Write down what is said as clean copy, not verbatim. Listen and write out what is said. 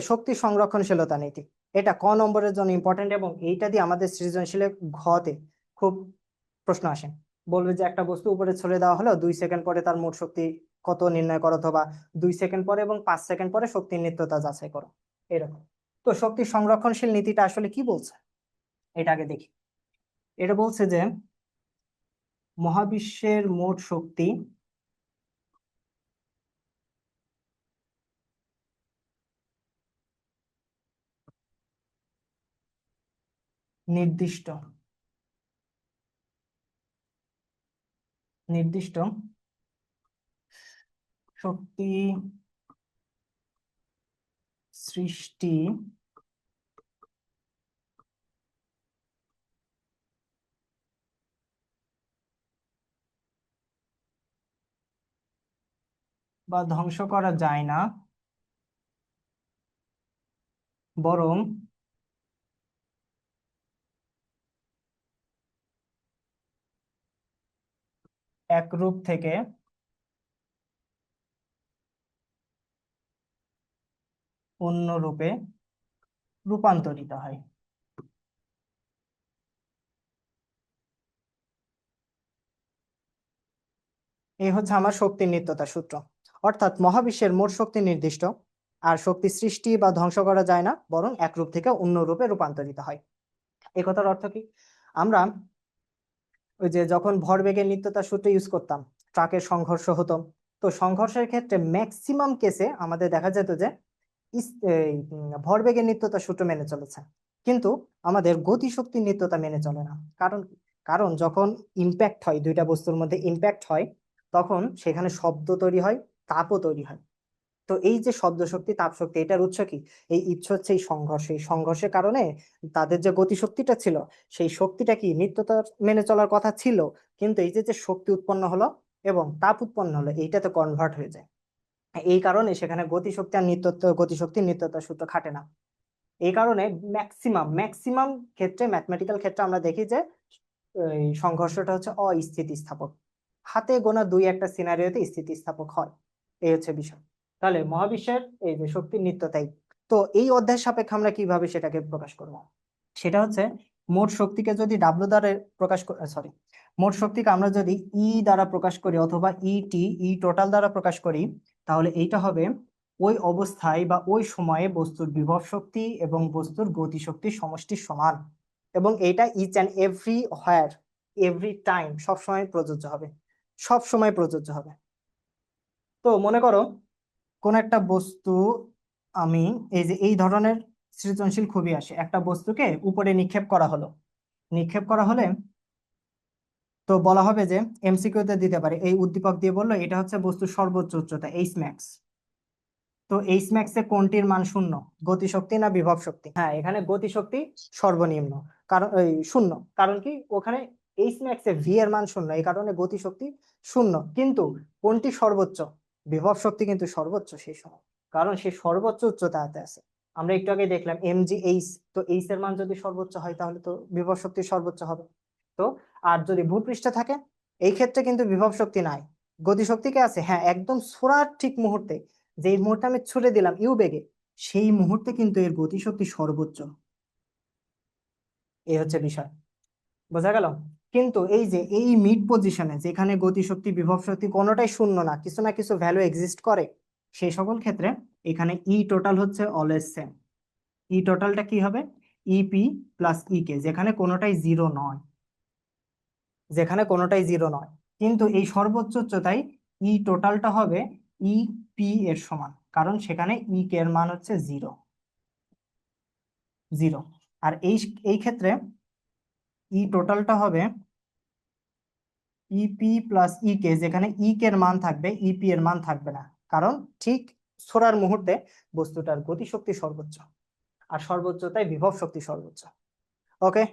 শক্তি সংরক্ষণশীলতা নীতি, এটা ক নম্বরের জন্য ইম্পর্টেন্ট এবং এইটা দিয়ে আমাদের সৃজনশীলে ঘতে খুব প্রশ্ন আসে। বলবে যে একটা বস্তু উপরে ছড়ে দেওয়া হলো, 2 সেকেন্ড পরে তার মোট শক্তি কত নির্ণয় করো, অথবা 2 সেকেন্ড পরে এবং 5 সেকেন্ড পরে শক্তির নিত্যতা যাচাই করো, এরকম। তো শক্তি সংরক্ষণশীল নীতিটা আসলে কি বলছে এটা আগে দেখি। এটা বলছে যে মহাবিশ্বের মোট শক্তি নির্দিষ্ট নির্দিষ্ট শক্তি সৃষ্টি বা ধ্বংস করা যায় না, বরং এক রূপ থেকে অন্য রূপে রূপান্তরিত হয়। এই হচ্ছে আমার শক্তির নিত্যতা সূত্র। অর্থাৎ মহাবিশ্বের মোট শক্তি নির্দিষ্ট, আর শক্তি সৃষ্টি বা ধ্বংস করা যায় না, বরং এক রূপ থেকে অন্য রূপে রূপান্তরিত হয়। এই কথার অর্থ কি? আমরা ওই যে যখন ভরবেগের নিত্যতা সূত্র ইউজ করতাম, ট্রাকের সংঘর্ষ হতো, তো সংঘর্ষের ক্ষেত্রে ম্যাক্সিমাম কেসে আমাদের দেখা যেত যে ভরবেগের নিত্যতা সূত্র মেনে চলেছে, কিন্তু আমাদের গতিশক্তির নিত্যতা মেনে চলে না। কারণ কারণ যখন ইম্প্যাক্ট হয়, দুইটা বস্তুর মধ্যে ইম্প্যাক্ট হয়, তখন সেখানে শব্দ তৈরি হয়, তাপও তৈরি হয়। তো এই যে শব্দ শক্তি, তাপ শক্তি, এটার উৎস কি? এই উৎস হচ্ছে এই সংঘর্ষ। এই সংঘর্ষের কারণে তাদের যে গতিশক্তিটা ছিল, সেই শক্তিটা কি নিত্যতা মেনে চলার কথা ছিল, কিন্তু এই যে যে শক্তি উৎপন্ন হলো এবং তাপ উৎপন্ন হলো, এইটাতে কনভার্ট হয়ে যায়। এই কারণে সেখানে গতিশক্তি আর গতিশক্তির নিত্যতার সূত্র খাটে না। এই কারণে ম্যাক্সিমাম ম্যাক্সিমাম ক্ষেত্রে, ম্যাথমেটিক্যাল ক্ষেত্রে আমরা দেখি যে এই সংঘর্ষটা হচ্ছে অস্থিতিস্থাপক। হাতে গোনা 2-1টা সিনারিওতে স্থিতিস্থাপক হয়। এই হচ্ছে বিষয়। তাহলে মহাবিশ্বের এই যে শক্তির নিত্যতাই, তো এই অধ্যায়ের সাপেক্ষে আমরা কিভাবে সেটাকে প্রকাশ করব? সেটা হচ্ছে মোট শক্তিকে যদি ডাব্লু দ্বারা প্রকাশ সরি, মোট শক্তিকে আমরা যদি ই দ্বারা প্রকাশ করি, অথবা ই টোটাল দ্বারা প্রকাশ করি, তাহলে এইটা হবে ওই অবস্থায় বা ওই সময়ে বস্তুর বিভব শক্তি এবং বস্তুর গতিশক্তির সমষ্টির সমান, এবং এইটা each and everywhere, every time, সব সময় প্রযোজ্য হবে, সব সময় প্রযোজ্য হবে। তো মনে করো কোন একটা বস্তু, আমি এই যে এই ধরনের সৃজনশীল খুবই আসে, একটা বস্তুকে উপরে নিক্ষেপ করা হলো, নিক্ষেপ করা হলে তো বলা হবে যে এমসিকিউতে দিতে পারে, এই উদ্দীপক দিয়ে বললো এটা হচ্ছে বস্তুর সর্বোচ্চ উচ্চতা এইচ ম্যাক্স। তো এইচ ম্যাক্স এ কোনটির মান শূন্য, গতিশক্তি না বিভব শক্তি? হ্যাঁ, এখানে গতিশক্তি সর্বনিম্ন, কারণ এই শূন্য, কারণ কি ওখানে এইচ ম্যাক্স এ ভি এর মান শূন্য, এই কারণে গতিশক্তি শূন্য। কিন্তু কোনটি সর্বোচ্চ? বিভব শক্তি কিন্তু সর্বোচ্চ সেই সময়, কারণ সে সর্বোচ্চ উচ্চতাতে আছে। আমরা একটু আগে দেখলাম এমজি এইচ, তো এইচ এর মান যদি সর্বোচ্চ হয় তাহলে তো বিভব শক্তি সর্বোচ্চ হবে। তো আর যদি ভূপৃষ্ঠে থাকে, এই ক্ষেত্রে কিন্তু বিভব শক্তি নাই, গতিশক্তি কে আছে, হ্যাঁ একদম ছোড়ার ঠিক মুহূর্তে, যে মুহূর্তে আমি ছুড়ে দিলাম ইউ বেগে, সেই মুহূর্তে কিন্তু এর গতিশক্তি সর্বোচ্চ। এই হচ্ছে বিষয়, বোঝা গেল? কিন্তু এই যে এই মিড পজিশনে, যেখানে গতিশক্তি বিভব শক্তি কোনোটাই শূন্য না, কিছু না কিছু ভ্যালু এক্সিস্ট করে, সেই সকল ক্ষেত্রে এখানে ই টোটাল হচ্ছে অলওয়েজ সেম। ই টোটালটা কি হবে? ইপি প্লাস ই কে, যেখানে কোনোটাই জিরো নয়, যেখানে কোনোটাই জিরো নয়। কিন্তু এই সর্বোচ্চ উচ্চতায় ই টোটালটা হবে ই পি এর সমান, কারণ সেখানে ই কে এর মান হচ্ছে জিরো, জিরো। আর এই এই ক্ষেত্রে ই টোটালটা হবে ইপি প্লাস ই কে, যেখানে ই কে এর মান থাকবে, ইপি এর মান থাকবে না, কারণ ঠিক ছোড়ার মুহূর্তে বস্তুটার গতিশক্তি সর্বোচ্চ, আর সর্বোচ্চ তাই বিভব শক্তি সর্বোচ্চ। ওকে।